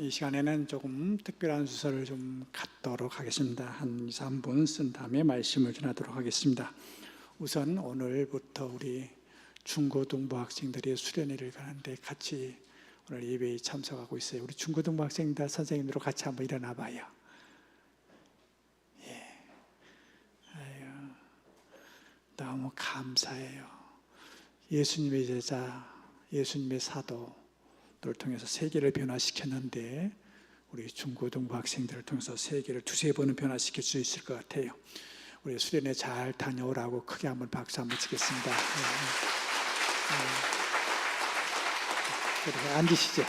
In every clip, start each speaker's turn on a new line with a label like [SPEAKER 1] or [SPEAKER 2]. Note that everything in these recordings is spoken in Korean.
[SPEAKER 1] 이 시간에는 조금 특별한 수서를 좀 갖도록 하겠습니다. 한 2, 3분 쓴 다음에 말씀을 전하도록 하겠습니다. 우선 오늘부터 우리 중고등부 학생들이 수련회를 가는데 같이 오늘 예배에 참석하고 있어요. 우리 중고등부 학생들 선생님들로 같이 한번 일어나 봐요. 아유, 너무 감사해요. 예수님의 제자, 예수님의 사도 를 통해서 세계를 변화시켰는데 우리 중고등부 학생들을 통해서 세계를 두세 번은 변화시킬 수 있을 것 같아요. 우리 수련회 잘 다녀오라고 크게 한번 박수 한번 치겠습니다. 그리고 앉으시죠.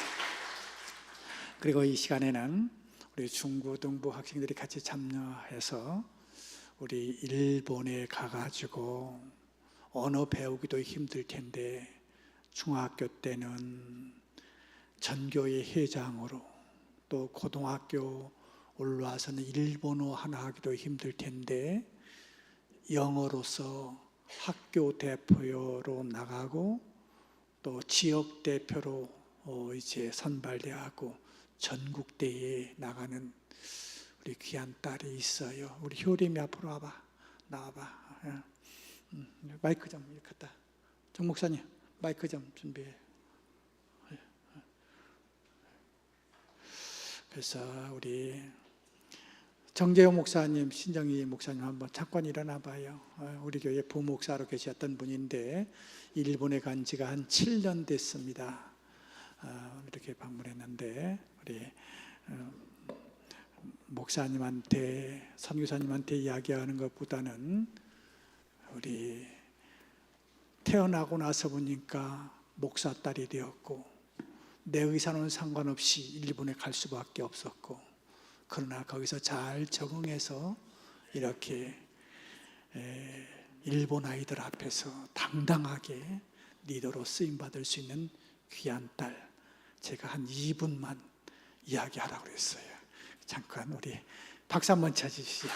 [SPEAKER 1] 그리고 이 시간에는 우리 중고등부 학생들이 같이 참여해서 우리 일본에 가가지고 언어 배우기도 힘들 텐데 중학교 때는 전교회 회장으로 또 고등학교 올라와서는 일본어 하나 하기도 힘들 텐데 영어로서 학교 대표로 나가고 또 지역 대표로 이제 선발되고 전국대회에 나가는 우리 귀한 딸이 있어요. 우리 효림이 앞으로 와봐. 나와봐. 마이크 좀 이렇게 갖다. 정 목사님 마이크 좀 준비해. 그래서 우리 정재용 목사님, 신정희 목사님 한번 잠깐 일어나 봐요. 우리 교회 부목사로 계셨던 분인데 일본에 간 지가 한 7년 됐습니다. 이렇게 방문했는데 우리 목사님한테, 선교사님한테 이야기하는 것보다는 우리 태어나고 나서 보니까 목사 딸이 되었고 내 의사는 상관없이 일본에 갈 수밖에 없었고 그러나 거기서 잘 적응해서 이렇게 일본 아이들 앞에서 당당하게 리더로 쓰임받을 수 있는 귀한 딸, 제가 한 2분만 이야기하라고 그랬어요. 잠깐 우리 박수 한번 쳐주시죠.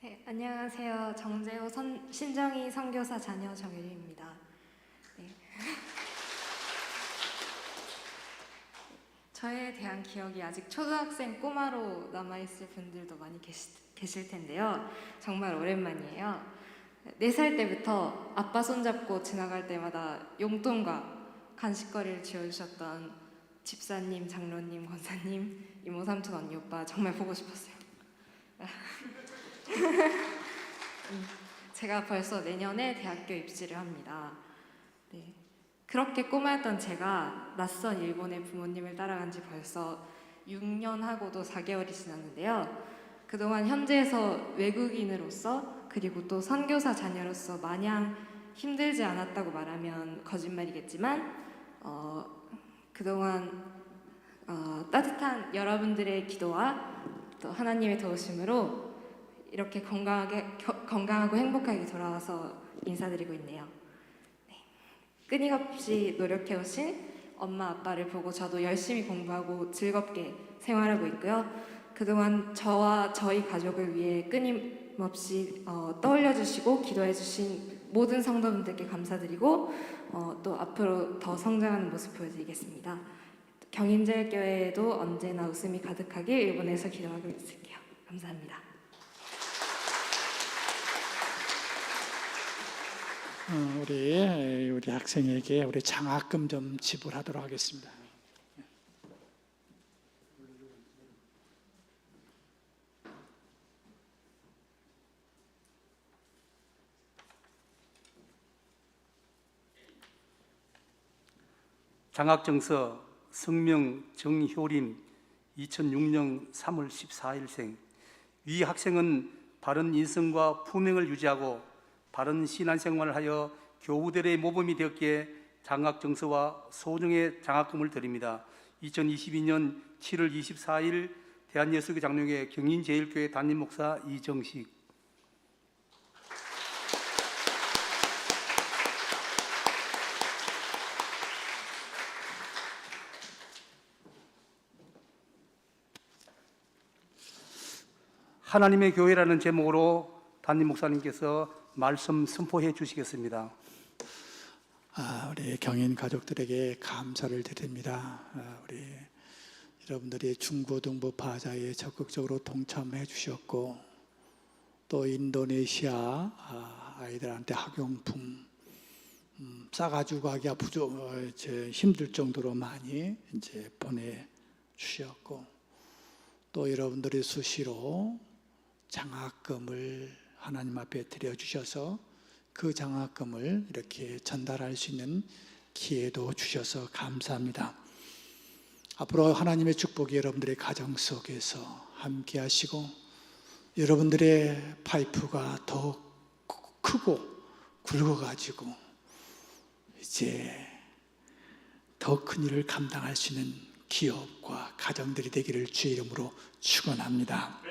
[SPEAKER 2] 네, 안녕하세요. 정재호 신정희 선교사 자녀 정유리입니다. 네. 저에 대한 기억이 아직 초등학생 꼬마로 남아있을 분들도 많이 계실 텐데요. 정말 오랜만이에요. 4살 때부터 아빠 손잡고 지나갈 때마다 용돈과 간식거리를 지어주셨던 집사님, 장로님, 권사님, 이모, 삼촌, 언니, 오빠 정말 보고 싶었어요. 제가 벌써 내년에 대학교 입시를 합니다. 네. 그렇게 꼬마였던 제가 낯선 일본의 부모님을 따라간 지 벌써 6년하고도 4개월이 지났는데요. 그동안 현지에서 외국인으로서 그리고 또 선교사 자녀로서 마냥 힘들지 않았다고 말하면 거짓말이겠지만 그동안 따뜻한 여러분들의 기도와 또 하나님의 도우심으로 이렇게 건강하고 행복하게 돌아와서 인사드리고 있네요. 네. 끊임없이 노력해오신 엄마 아빠를 보고 저도 열심히 공부하고 즐겁게 생활하고 있고요. 그동안 저와 저희 가족을 위해 끊임없이 떠올려주시고 기도해주신 모든 성도분들께 감사드리고 또 앞으로 더 성장하는 모습 보여드리겠습니다. 경인제일교회에도 언제나 웃음이 가득하길 일본에서 기도하고 있을게요. 감사합니다.
[SPEAKER 1] 우리 학생에게 우리 장학금 좀 지불하도록 하겠습니다.
[SPEAKER 3] 장학증서 성명 정효림 2006년 3월 14일생. 위 학생은 바른 인성과 품행을 유지하고 바른 신앙생활을 하여 교우들의 모범이 되었기에 장학증서와 소정의 장학금을 드립니다. 2022년 7월 24일 대한예수교 장로회 경인제일교회 담임목사 이정식. 하나님의 교회라는 제목으로 담임 목사님께서 말씀 선포해 주시겠습니다.
[SPEAKER 1] 우리 경인 가족들에게 감사를 드립니다. 우리 여러분들이 중고등부 바자에 적극적으로 동참해 주셨고, 또 인도네시아 아이들한테 학용품 싸가지고 가기가 힘들 정도로 많이 이제 보내주셨고, 또 여러분들이 수시로 장학금을 하나님 앞에 드려주셔서 그 장학금을 이렇게 전달할 수 있는 기회도 주셔서 감사합니다. 앞으로 하나님의 축복이 여러분들의 가정 속에서 함께 하시고, 여러분들의 파이프가 더 크고 굵어가지고 이제 더 큰 일을 감당할 수 있는 기업과 가정들이 되기를 주의 이름으로 축원합니다.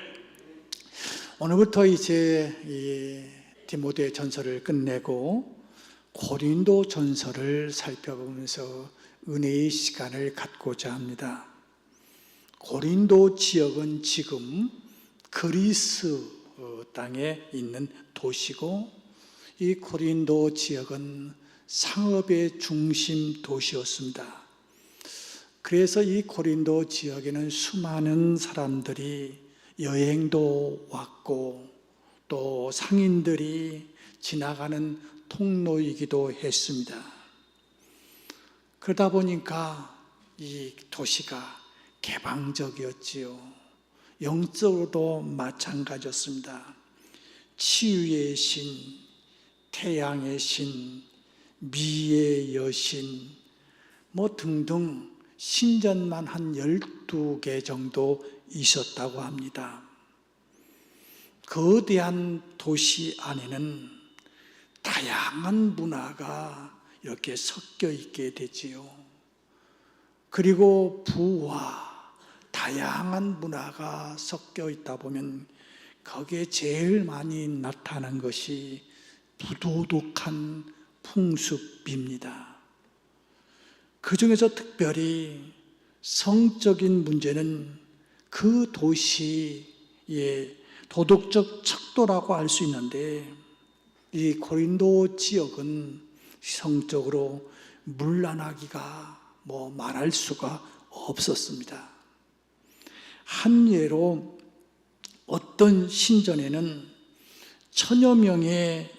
[SPEAKER 1] 오늘부터 이제 이 디모데 전서를 끝내고 고린도 전서를 살펴보면서 은혜의 시간을 갖고자 합니다. 고린도 지역은 지금 그리스 땅에 있는 도시고, 이 고린도 지역은 상업의 중심 도시였습니다. 그래서 이 고린도 지역에는 수많은 사람들이 여행도 왔고, 또 상인들이 지나가는 통로이기도 했습니다. 그러다 보니까 이 도시가 개방적이었지요. 영적으로도 마찬가지였습니다. 치유의 신, 태양의 신, 미의 여신 등등 신전만 한 12개 정도 있었다고 합니다. 거대한 도시 안에는 다양한 문화가 이렇게 섞여 있게 되지요. 그리고 부와 다양한 문화가 섞여 있다 보면 거기에 제일 많이 나타나는 것이 부도덕한 풍습입니다. 그 중에서 특별히 성적인 문제는 그 도시의 도덕적 척도라고 할 수 있는데, 이 고린도 지역은 성적으로 문란하기가 말할 수가 없었습니다. 한 예로 어떤 신전에는 1000여 명의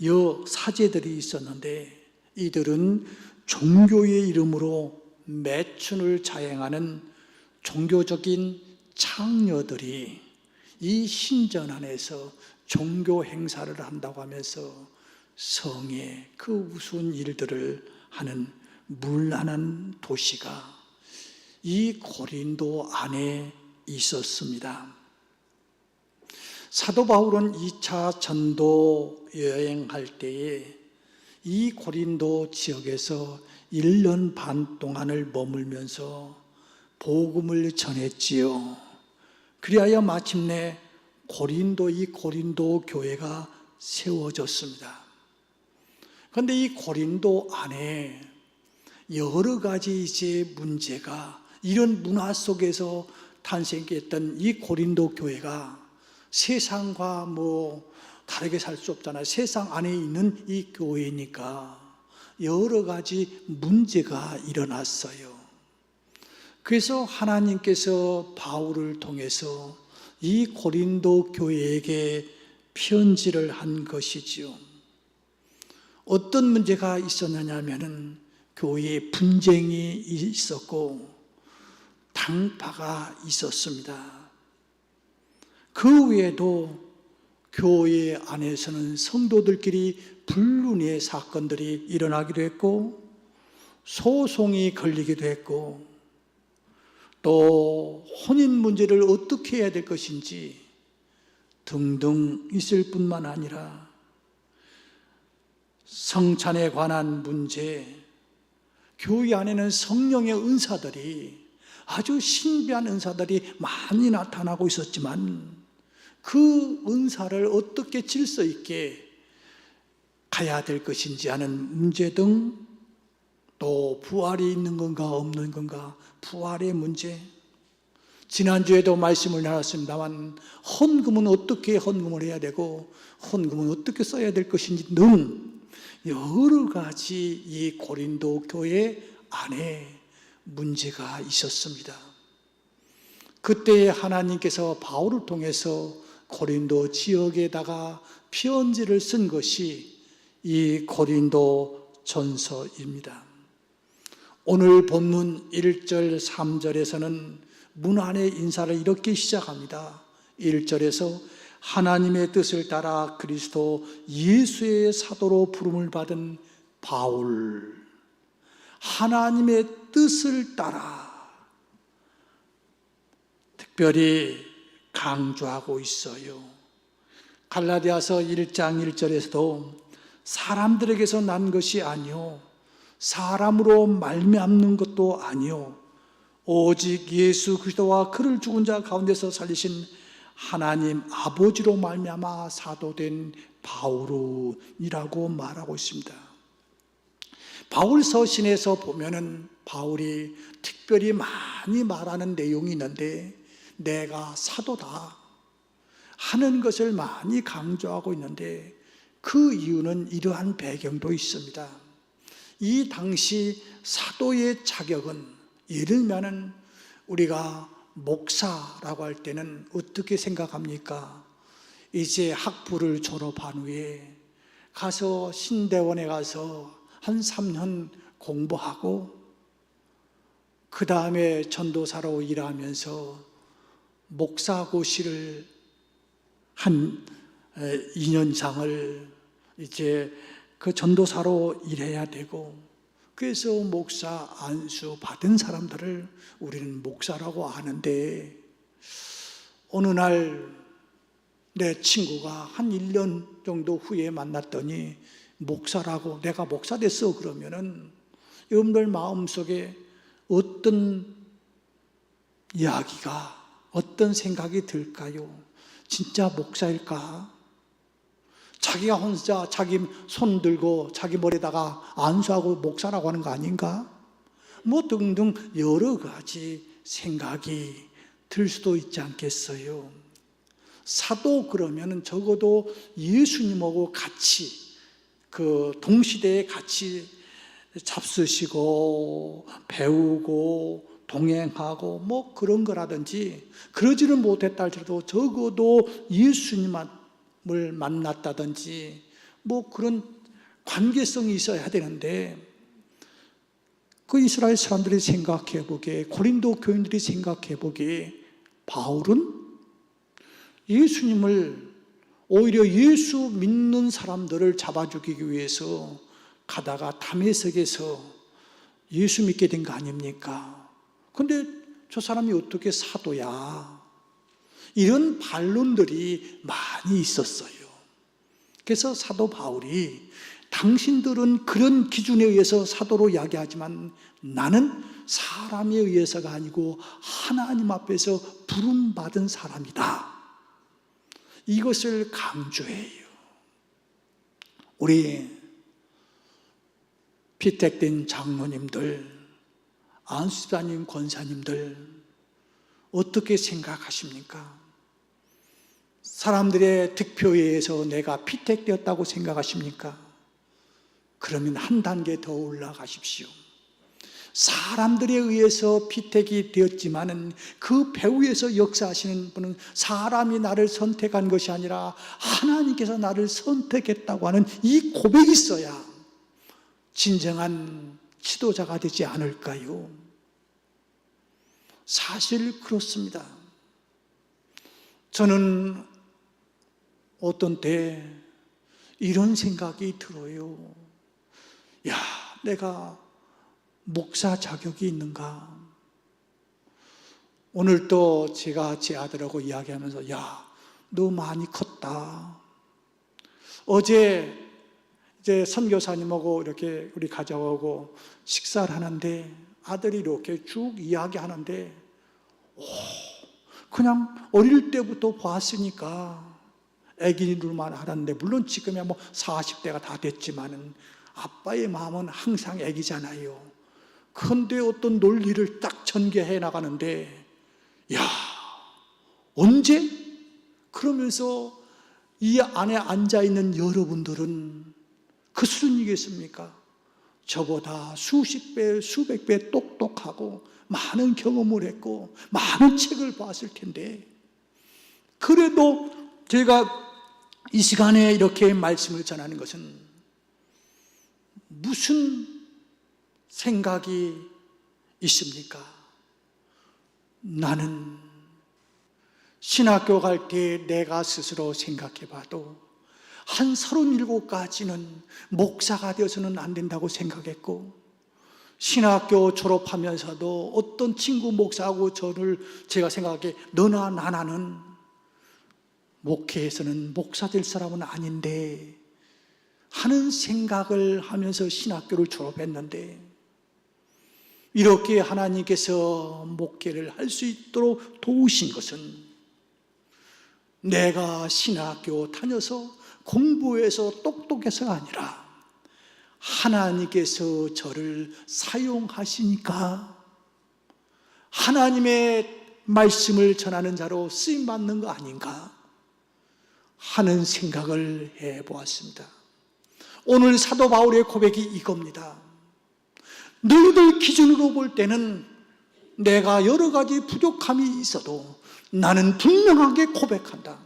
[SPEAKER 1] 여사제들이 있었는데, 이들은 종교의 이름으로 매춘을 자행하는 종교적인 창녀들이 이 신전 안에서 종교 행사를 한다고 하면서 성의 그 우스운 일들을 하는 문란한 도시가 이 고린도 안에 있었습니다. 사도 바울은 2차 전도 여행할 때에 이 고린도 지역에서 1년 반 동안을 머물면서 복음을 전했지요. 그리하여 마침내 이 고린도 교회가 세워졌습니다. 그런데 이 고린도 안에 여러 가지 이제 문제가, 이런 문화 속에서 탄생했던 이 고린도 교회가 세상과 다르게 살 수 없잖아요. 세상 안에 있는 이 교회니까 여러 가지 문제가 일어났어요. 그래서 하나님께서 바울을 통해서 이 고린도 교회에게 편지를 한 것이지요. 어떤 문제가 있었느냐 하면은 교회에 분쟁이 있었고 당파가 있었습니다. 그 외에도 교회 안에서는 성도들끼리 불륜의 사건들이 일어나기도 했고, 소송이 걸리기도 했고, 또 혼인 문제를 어떻게 해야 될 것인지 등등 있을 뿐만 아니라 성찬에 관한 문제, 교회 안에는 성령의 은사들이, 아주 신비한 은사들이 많이 나타나고 있었지만 그 은사를 어떻게 질서 있게 가야 될 것인지 하는 문제 등, 또 부활이 있는 건가 없는 건가, 부활의 문제. 지난주에도 말씀을 나눴습니다만 헌금은 어떻게 헌금을 해야 되고 헌금은 어떻게 써야 될 것인지 등 여러 가지 이 고린도 교회 안에 문제가 있었습니다. 그때 하나님께서 바울을 통해서 고린도 지역에다가 편지를 쓴 것이 이 고린도 전서입니다. 오늘 본문 1절 3절에서는 문안의 인사를 이렇게 시작합니다. 1절에서 하나님의 뜻을 따라 그리스도 예수의 사도로 부름을 받은 바울, 하나님의 뜻을 따라 특별히 강조하고 있어요. 갈라디아서 1장 1절에서도 사람들에게서 난 것이 아니요 사람으로 말미암는 것도 아니요 오직 예수 그리스도와 그를 죽은 자 가운데서 살리신 하나님 아버지로 말미암아 사도된 바울이라고 말하고 있습니다. 바울 서신에서 보면은 바울이 특별히 많이 말하는 내용이 있는데 내가 사도다 하는 것을 많이 강조하고 있는데 그 이유는 이러한 배경도 있습니다. 이 당시 사도의 자격은 예를 들면은 우리가 목사라고 할 때는 어떻게 생각합니까? 이제 학부를 졸업한 후에 가서 신대원에 가서 한 3년 공부하고 그 다음에 전도사로 일하면서 목사고시를 한 2년상을 이제 그 전도사로 일해야 되고 그래서 목사 안수 받은 사람들을 우리는 목사라고 하는데 어느 날 내 친구가 한 1년 정도 후에 만났더니 목사라고 내가 목사 됐어 그러면은 여러분들 마음속에 어떤 이야기가 어떤 생각이 들까요? 진짜 목사일까? 자기가 혼자 자기 손 들고 자기 머리에다가 안수하고 목사라고 하는 거 아닌가? 뭐 등등 여러 가지 생각이 들 수도 있지 않겠어요? 사도 그러면 적어도 예수님하고 같이 그 동시대에 같이 잡수시고 배우고 동행하고 뭐 그런 거라든지 그러지는 못했다 할지라도 적어도 예수님을 만났다든지 뭐 그런 관계성이 있어야 되는데 그 이스라엘 사람들이 생각해 보기에 고린도 교인들이 생각해 보기에 바울은 예수님을 오히려 예수 믿는 사람들을 잡아 죽이기 위해서 가다가 다메섹에서 예수 믿게 된 거 아닙니까? 근데 저 사람이 어떻게 사도야? 이런 반론들이 많이 있었어요. 그래서 사도 바울이 당신들은 그런 기준에 의해서 사도로 이야기하지만 나는 사람에 의해서가 아니고 하나님 앞에서 부름받은 사람이다. 이것을 강조해요. 우리 피택된 장로님들, 안수사님, 권사님들 어떻게 생각하십니까? 사람들의 득표에 의해서 내가 피택되었다고 생각하십니까? 그러면 한 단계 더 올라가십시오. 사람들에 의해서 피택이 되었지만은 그 배후에서 역사하시는 분은 사람이 나를 선택한 것이 아니라 하나님께서 나를 선택했다고 하는 이 고백이 있어야 진정한 지도자가 되지 않을까요? 사실 그렇습니다. 저는 어떤 때 이런 생각이 들어요. 야, 내가 목사 자격이 있는가? 오늘 또 제가 제 아들하고 이야기하면서 야, 너 많이 컸다. 어제 이제 선교사님하고 이렇게 우리 가져오고 식사를 하는데 아들이 이렇게 쭉 이야기하는데 그냥 어릴 때부터 봤으니까 애기들만 하는데 물론 지금야 뭐 40대가 다 됐지만은 아빠의 마음은 항상 애기잖아요. 그런데 어떤 논리를 딱 전개해 나가는데 야, 언제? 그러면서 이 안에 앉아있는 여러분들은 그 그 수준이겠습니까? 저보다 수십 배, 수백 배 똑똑하고 많은 경험을 했고 많은 책을 봤을 텐데, 그래도 제가 이 시간에 이렇게 말씀을 전하는 것은 무슨 생각이 있습니까? 나는 신학교 갈 때 내가 스스로 생각해 봐도 한 37까지는 목사가 되어서는 안 된다고 생각했고, 신학교 졸업하면서도 어떤 친구 목사하고 제가 생각하기에 너나 나나는 목회에서는 목사 될 사람은 아닌데 하는 생각을 하면서 신학교를 졸업했는데, 이렇게 하나님께서 목회를 할 수 있도록 도우신 것은 내가 신학교 다녀서 공부해서 똑똑해서가 아니라 하나님께서 저를 사용하시니까 하나님의 말씀을 전하는 자로 쓰임받는 거 아닌가 하는 생각을 해보았습니다. 오늘 사도 바울의 고백이 이겁니다. 너희들 기준으로 볼 때는 내가 여러 가지 부족함이 있어도 나는 분명하게 고백한다.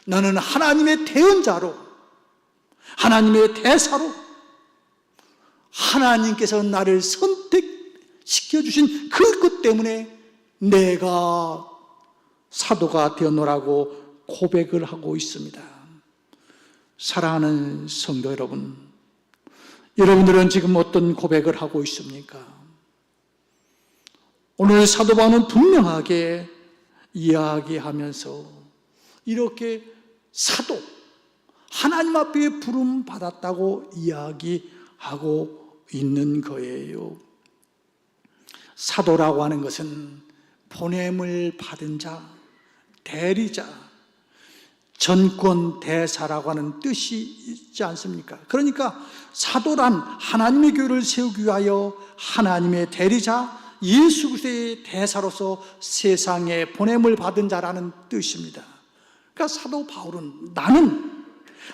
[SPEAKER 1] 나는 하나님의 대언자로, 하나님의 대사로, 하나님께서 나를 선택시켜 주신 그것 때문에 내가 사도가 되었노라고 고백을 하고 있습니다. 사랑하는 성도 여러분, 여러분들은 지금 어떤 고백을 하고 있습니까? 오늘 사도 바울은 분명하게 이야기하면서 이렇게 사도, 하나님 앞에 부름 받았다고 이야기하고 있는 거예요. 사도라고 하는 것은 보냄을 받은 자, 대리자, 전권 대사라고 하는 뜻이 있지 않습니까? 그러니까 사도란 하나님의 교회를 세우기 위하여 하나님의 대리자, 예수 그리스도의 대사로서 세상에 보냄을 받은 자라는 뜻입니다. 그러니까 사도 바울은 나는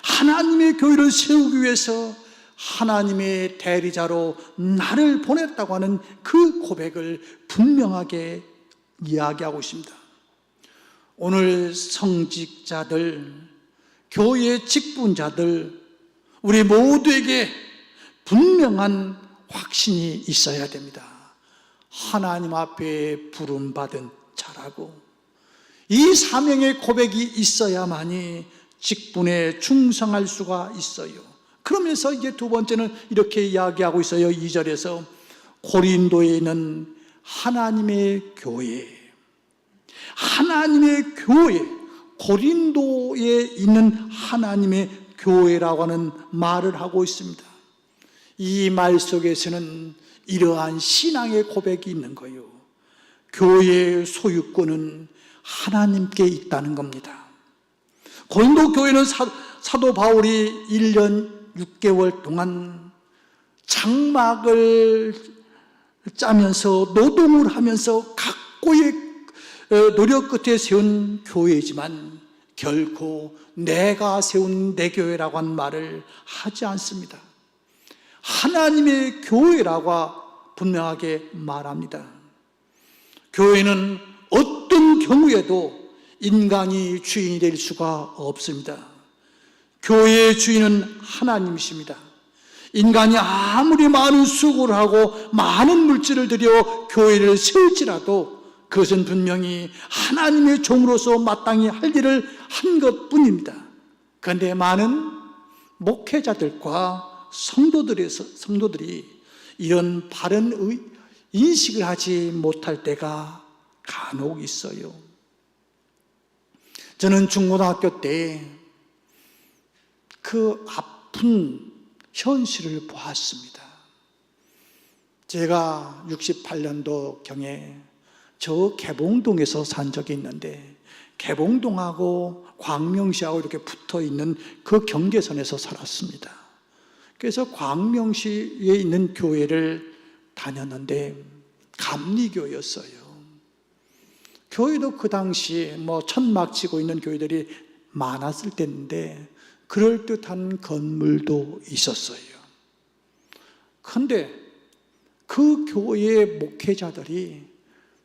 [SPEAKER 1] 하나님의 교회를 세우기 위해서 하나님의 대리자로 나를 보냈다고 하는 그 고백을 분명하게 이야기하고 있습니다. 오늘 성직자들, 교회 직분자들, 우리 모두에게 분명한 확신이 있어야 됩니다. 하나님 앞에 부름받은 자라고, 이 사명의 고백이 있어야만이 직분에 충성할 수가 있어요. 그러면서 이제 두 번째는 이렇게 이야기하고 있어요. 2절에서 고린도에 있는 하나님의 교회, 하나님의 교회, 고린도에 있는 하나님의 교회라고 하는 말을 하고 있습니다. 이 말 속에서는 이러한 신앙의 고백이 있는 거예요. 교회의 소유권은 하나님께 있다는 겁니다. 고린도 교회는 사도 바울이 1년 6개월 동안 장막을 짜면서 노동을 하면서 각고의 노력 끝에 세운 교회이지만 결코 내가 세운 내 교회라고 한 말을 하지 않습니다. 하나님의 교회라고 분명하게 말합니다. 교회는 어떤 경우에도 인간이 주인이 될 수가 없습니다. 교회의 주인은 하나님이십니다. 인간이 아무리 많은 수고를 하고 많은 물질을 들여 교회를 세울지라도 그것은 분명히 하나님의 종으로서 마땅히 할 일을 한 것뿐입니다. 그런데 많은 목회자들과 성도들이 이런 바른 인식을 하지 못할 때가 간혹 있어요. 저는 중고등학교 때 그 아픈 현실을 보았습니다. 제가 68년도경에 저 개봉동에서 산 적이 있는데, 개봉동하고 광명시하고 이렇게 붙어 있는 그 경계선에서 살았습니다. 그래서 광명시에 있는 교회를 다녔는데 감리교였어요. 교회도 그 당시 천막 치고 있는 교회들이 많았을 때인데 그럴듯한 건물도 있었어요. 근데 그 교회의 목회자들이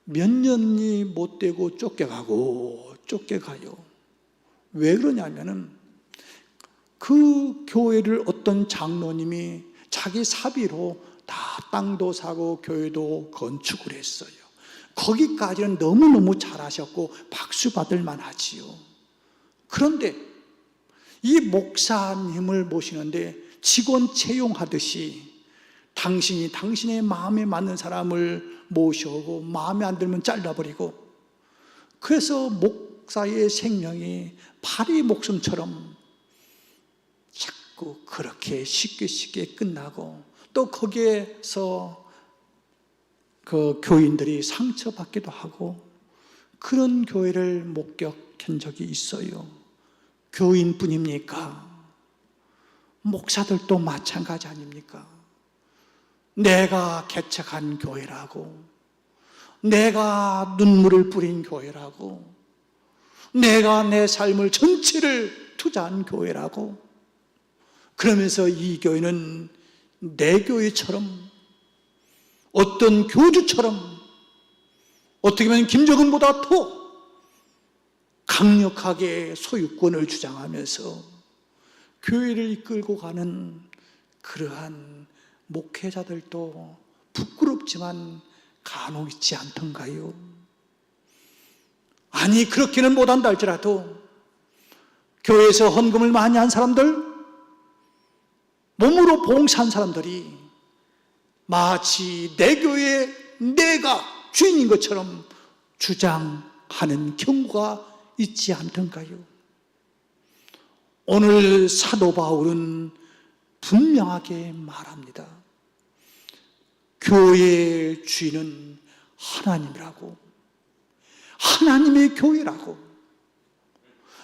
[SPEAKER 1] 몇 년이 못 되고 쫓겨가요. 왜 그러냐면은 그 교회를 어떤 장로님이 자기 사비로 다 땅도 사고 교회도 건축을 했어요. 거기까지는 너무너무 잘하셨고 박수 받을 만하지요. 그런데 이 목사님을 모시는데 직원 채용하듯이 당신이 당신의 마음에 맞는 사람을 모셔오고 마음에 안 들면 잘라버리고, 그래서 목사의 생명이 파리 목숨처럼 자꾸 그렇게 쉽게 끝나고, 또 거기에서 그 교인들이 상처받기도 하고, 그런 교회를 목격한 적이 있어요. 교인뿐입니까? 목사들도 마찬가지 아닙니까? 내가 개척한 교회라고, 내가 눈물을 뿌린 교회라고, 내가 내 삶을 전체를 투자한 교회라고, 그러면서 이 교회는 내 교회처럼, 어떤 교주처럼, 어떻게 보면 김정은보다 더 강력하게 소유권을 주장하면서 교회를 이끌고 가는 그러한 목회자들도 부끄럽지만 간혹 있지 않던가요? 아니, 그렇게는 못한다 할지라도 교회에서 헌금을 많이 한 사람들, 몸으로 봉사한 사람들이 마치 내 교회에 내가 주인인 것처럼 주장하는 경우가 있지 않던가요? 오늘 사도 바울은 분명하게 말합니다. 교회의 주인은 하나님이라고, 하나님의 교회라고.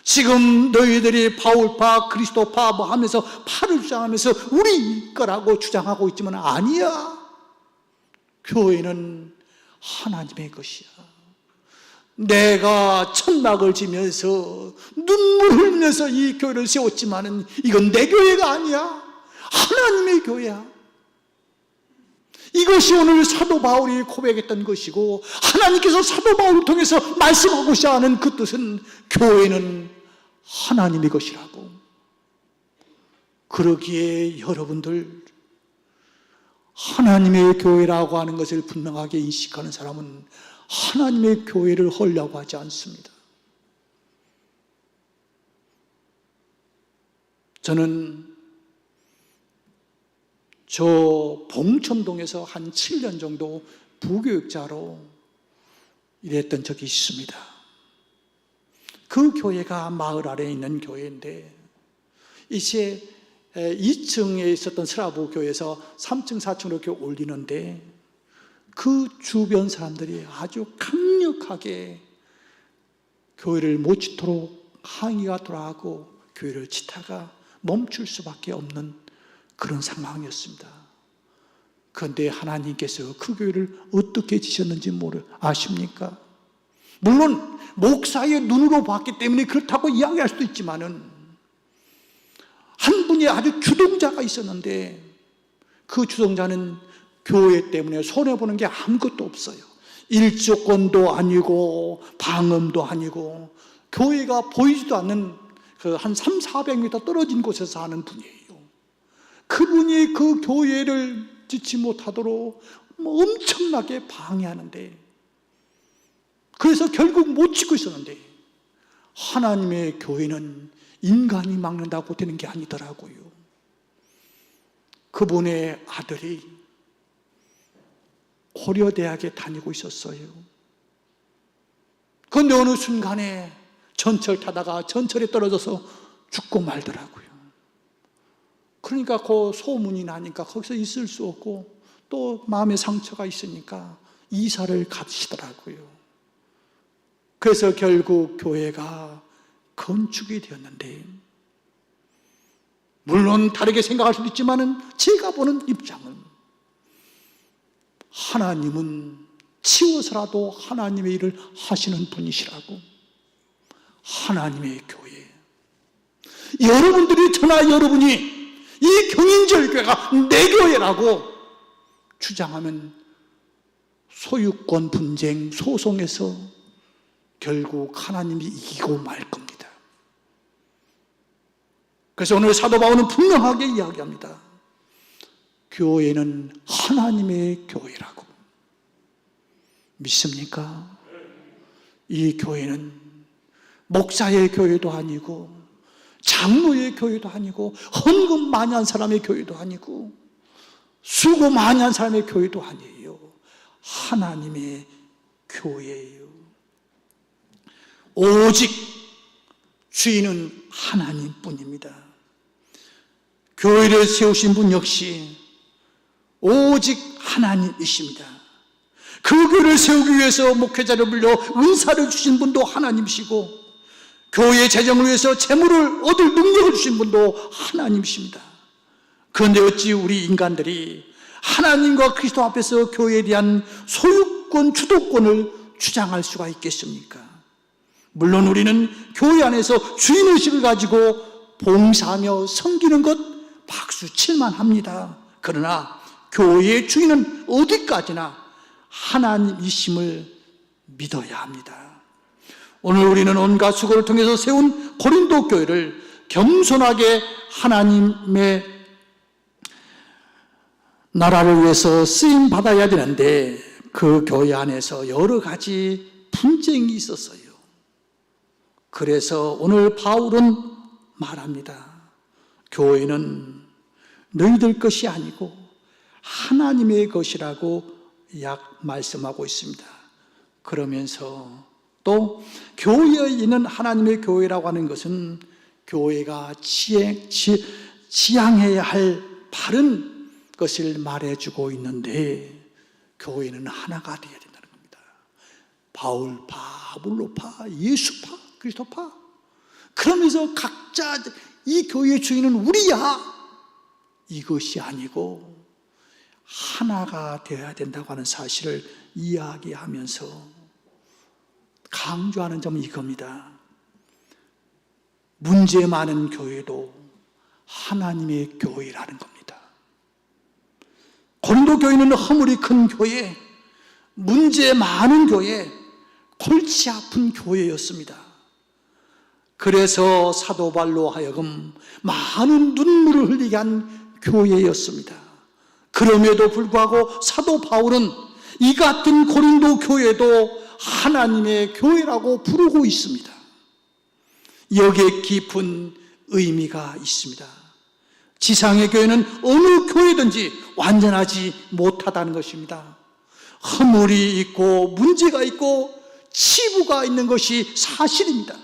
[SPEAKER 1] 지금 너희들이 바울파, 그리스도파 뭐 하면서 파를 주장하면서 우리 거라고 주장하고 있지만 아니야. 교회는 하나님의 것이야. 내가 천막을 지면서 눈물 흘리면서 이 교회를 세웠지만은 이건 내 교회가 아니야. 하나님의 교회야. 이것이 오늘 사도 바울이 고백했던 것이고, 하나님께서 사도 바울을 통해서 말씀하고자 하는 그 뜻은 교회는 하나님의 것이라고. 그러기에 여러분들, 하나님의 교회라고 하는 것을 분명하게 인식하는 사람은 하나님의 교회를 헐려고 하지 않습니다. 저는 저 봉천동에서 한 7년 정도 부교육자로 일했던 적이 있습니다. 그 교회가 마을 아래에 있는 교회인데, 이제 2층에 있었던 스라브 교회에서 3층, 4층으로 이렇게 올리는데, 그 주변 사람들이 아주 강력하게 교회를 못 짓도록 항의가 돌아가고 교회를 짓다가 멈출 수밖에 없는 그런 상황이었습니다. 그런데 하나님께서 그 교회를 어떻게 지셨는지 아십니까? 물론 목사의 눈으로 봤기 때문에 그렇다고 이야기할 수도 있지만은, 한 분이 아주 주동자가 있었는데 그 주동자는 교회 때문에 손해보는 게 아무것도 없어요. 일조권도 아니고 방음도 아니고 교회가 보이지도 않는 그 한 300-400m 떨어진 곳에서 사는 분이에요. 그분이 그 교회를 짓지 못하도록 엄청나게 방해하는데, 그래서 결국 못 짓고 있었는데, 하나님의 교회는 인간이 막는다고 되는 게 아니더라고요. 그분의 아들이 고려대학에 다니고 있었어요. 그런데 어느 순간에 전철 타다가 전철에 떨어져서 죽고 말더라고요. 그러니까 그 소문이 나니까 거기서 있을 수 없고 또 마음의 상처가 있으니까 이사를 가시더라고요. 그래서 결국 교회가 건축이 되었는데, 물론 다르게 생각할 수도 있지만은 제가 보는 입장은, 하나님은 치워서라도 하나님의 일을 하시는 분이시라고. 하나님의 교회, 여러분들이, 저나 여러분이 이 경인절교회가 내 교회라고 주장하면 소유권 분쟁, 소송에서 결국 하나님이 이기고 말 겁니다. 그래서 오늘 사도 바울은 분명하게 이야기합니다. 교회는 하나님의 교회라고. 믿습니까? 이 교회는 목사의 교회도 아니고 장로의 교회도 아니고 헌금 많이 한 사람의 교회도 아니고 수고 많이 한 사람의 교회도 아니에요. 하나님의 교회예요. 오직 주인은 하나님뿐입니다. 교회를 세우신 분 역시 오직 하나님이십니다. 그 교회를 세우기 위해서 목회자를 불러 은사를 주신 분도 하나님이시고 교회의 재정을 위해서 재물을 얻을 능력을 주신 분도 하나님이십니다. 그런데 어찌 우리 인간들이 하나님과 그리스도 앞에서 교회에 대한 소유권, 주도권을 주장할 수가 있겠습니까? 물론 우리는 교회 안에서 주인의식을 가지고 봉사하며 섬기는 것 박수 칠만 합니다. 그러나 교회의 주인은 어디까지나 하나님이심을 믿어야 합니다. 오늘 우리는 온갖 수고를 통해서 세운 고린도 교회를 겸손하게 하나님의 나라를 위해서 쓰임 받아야 되는데 그 교회 안에서 여러 가지 분쟁이 있었어요. 그래서 오늘 바울은 말합니다. 교회는 너희들 것이 아니고 하나님의 것이라고 말씀하고 있습니다. 그러면서 또 교회에 있는 하나님의 교회라고 하는 것은 교회가 지향해야 할 바른 것을 말해주고 있는데 교회는 하나가 되어야 된다는 겁니다. 바울파, 아볼로파, 예수파, 그리스도파. 그러면서 각자 이 교회의 주인은 우리야. 이것이 아니고 하나가 되어야 된다고 하는 사실을 이야기하면서 강조하는 점은 이겁니다. 문제 많은 교회도 하나님의 교회라는 겁니다. 고린도 교회는 허물이 큰 교회, 문제 많은 교회, 골치 아픈 교회였습니다. 그래서 사도 바울로 하여금 많은 눈물을 흘리게 한 교회였습니다. 그럼에도 불구하고 사도 바울은 이 같은 고린도 교회도 하나님의 교회라고 부르고 있습니다. 여기에 깊은 의미가 있습니다. 지상의 교회는 어느 교회든지 완전하지 못하다는 것입니다. 허물이 있고 문제가 있고 치부가 있는 것이 사실입니다.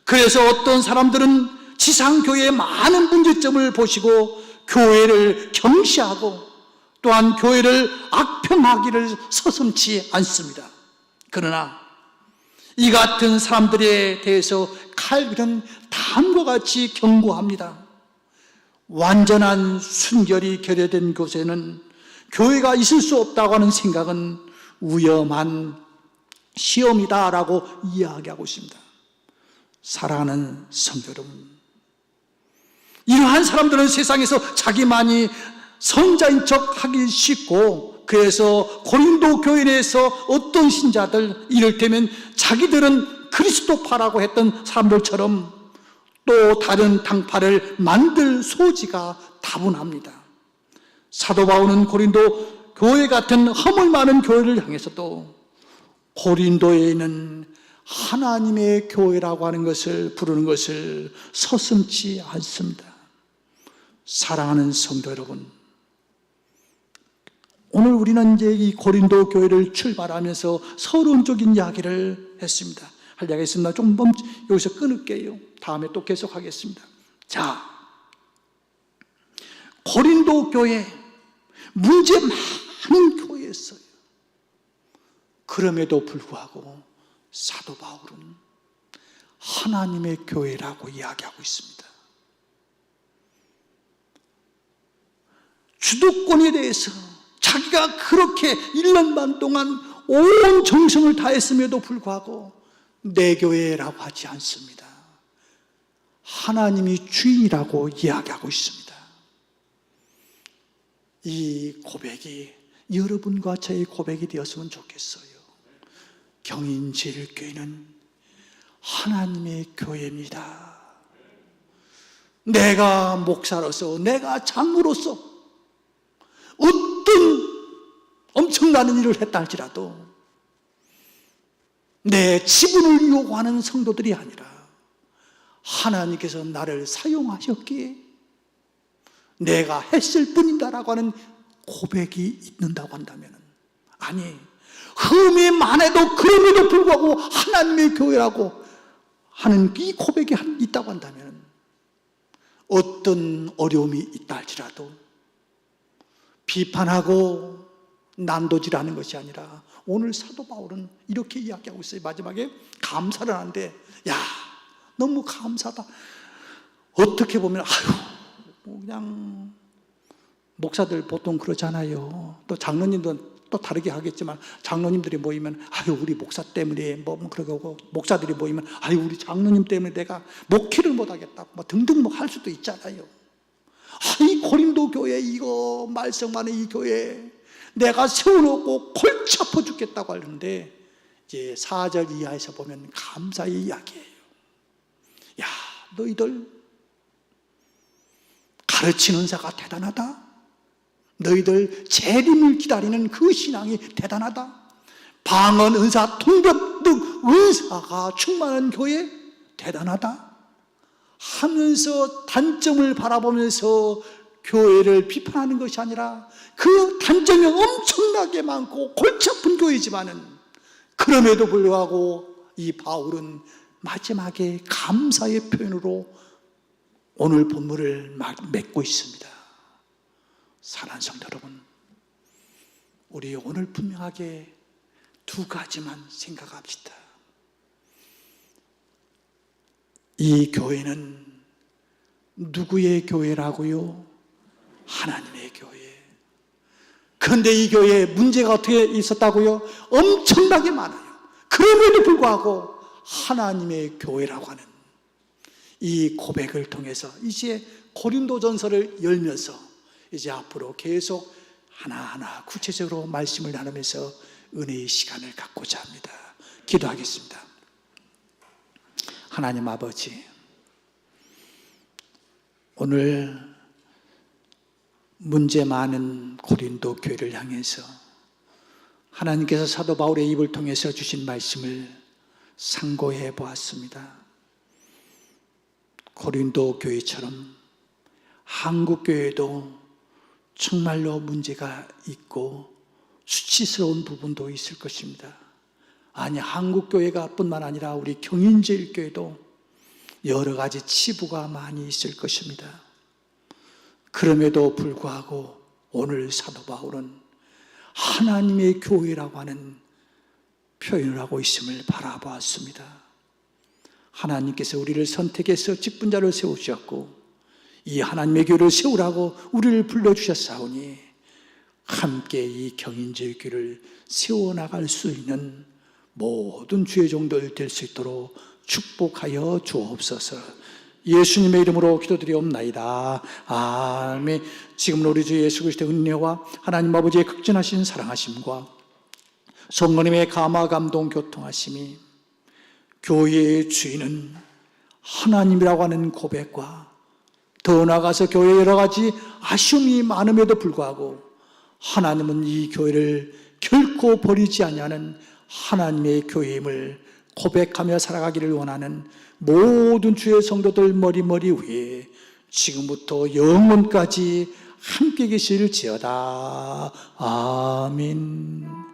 [SPEAKER 1] 그래서 어떤 사람들은 지상교회의 많은 문제점을 보시고 교회를 경시하고 또한 교회를 악평하기를 서슴지 않습니다. 그러나 이 같은 사람들에 대해서 칼빈은 다음과 같이 경고합니다. 완전한 순결이 결여된 곳에는 교회가 있을 수 없다고 하는 생각은 위험한 시험이다라고 이야기하고 있습니다. 사랑하는 성도 여러분, 이러한 사람들은 세상에서 자기만이 선자인 척 하기 쉽고, 그래서 고린도 교회 내에서 어떤 신자들, 이를테면 자기들은 그리스도파라고 했던 사람들처럼 또 다른 당파를 만들 소지가 다분합니다. 사도 바울은 고린도 교회 같은 허물 많은 교회를 향해서도 고린도에 있는 하나님의 교회라고 하는 것을 부르는 것을 서슴지 않습니다. 사랑하는 성도 여러분, 오늘 우리는 이제 이 고린도 교회를 출발하면서 서론적인 이야기를 했습니다. 할 이야기가 있습니다. 좀 여기서 끊을게요. 다음에 또 계속하겠습니다. 자, 고린도 교회, 문제 많은 교회였어요. 그럼에도 불구하고 사도 바울은 하나님의 교회라고 이야기하고 있습니다. 주도권에 대해서 자기가 그렇게 1년 반 동안 온 정성을 다했음에도 불구하고 내 교회라고 하지 않습니다. 하나님이 주인이라고 이야기하고 있습니다. 이 고백이 여러분과 저의 고백이 되었으면 좋겠어요. 경인제일교회는 하나님의 교회입니다. 내가 목사로서, 내가 장로로서 어떤 엄청난 일을 했다 할지라도 내 지분을 요구하는 성도들이 아니라 하나님께서 나를 사용하셨기에 내가 했을 뿐이다라고 하는 고백이 있는다고 한다면, 아니 흠이 많아도 그럼에도 불구하고 하나님의 교회라고 하는 이 고백이 있다고 한다면, 어떤 어려움이 있다 할지라도 비판하고 난도질하는 것이 아니라, 오늘 사도 바울은 이렇게 이야기하고 있어요. 마지막에 감사를 하는데, 야 너무 감사다. 어떻게 보면 그냥 목사들 보통 그러잖아요. 또 장로님도 또 다르게 하겠지만, 장로님들이 모이면 우리 목사 때문에 뭐 그러고, 목사들이 모이면 우리 장로님 때문에 내가 목회를 못하겠다 등등 할 수도 있잖아요. 이 고린도 교회, 이거 말썽만의 이 교회 내가 세워놓고 골치 아파 죽겠다고 하는데, 이제 4절 이하에서 보면 감사의 이야기예요. 야 너희들 가르치는 자가 대단하다. 너희들 재림을 기다리는 그 신앙이 대단하다. 방언, 은사, 통변 등 은사가 충만한 교회 대단하다 하면서 단점을 바라보면서 교회를 비판하는 것이 아니라, 그 단점이 엄청나게 많고 골치 아픈 교회지만은 그럼에도 불구하고 이 바울은 마지막에 감사의 표현으로 오늘 본문을 맺고 있습니다. 사랑하는 성도 여러분, 우리 오늘 분명하게 두 가지만 생각합시다. 이 교회는 누구의 교회라고요? 하나님의 교회. 그런데 이 교회에 문제가 어떻게 있었다고요? 엄청나게 많아요. 그럼에도 불구하고 하나님의 교회라고 하는 이 고백을 통해서 이제 고린도전서를 열면서 이제 앞으로 계속 하나하나 구체적으로 말씀을 나누면서 은혜의 시간을 갖고자 합니다. 기도하겠습니다. 하나님 아버지, 오늘 문제 많은 고린도 교회를 향해서 하나님께서 사도 바울의 입을 통해서 주신 말씀을 상고해 보았습니다. 고린도 교회처럼 한국 교회도 정말로 문제가 있고 수치스러운 부분도 있을 것입니다. 아니, 한국 교회가 뿐만 아니라 우리 경인제일교회도 여러 가지 치부가 많이 있을 것입니다. 그럼에도 불구하고 오늘 사도 바울은 하나님의 교회라고 하는 표현을 하고 있음을 바라보았습니다. 하나님께서 우리를 선택해서 직분자를 세우셨고 이 하나님의 교회를 세우라고 우리를 불러주셨사오니 함께 이 경인제일교회를 세워나갈 수 있는 모든 주의 종들 될 수 있도록 축복하여 주옵소서. 예수님의 이름으로 기도드리옵나이다. 아멘. 지금은 우리 주 예수 그리스도의 은혜와 하나님 아버지의 극진하신 사랑하심과 성령님의 감화 감동 교통하심이 교회의 주인은 하나님이라고 하는 고백과 더 나아가서 교회에 여러 가지 아쉬움이 많음에도 불구하고 하나님은 이 교회를 결코 버리지 아니하는 하나님의 교회임을 고백하며 살아가기를 원하는 모든 주의 성도들 머리 위에 지금부터 영원까지 함께 계실지어다. 아멘.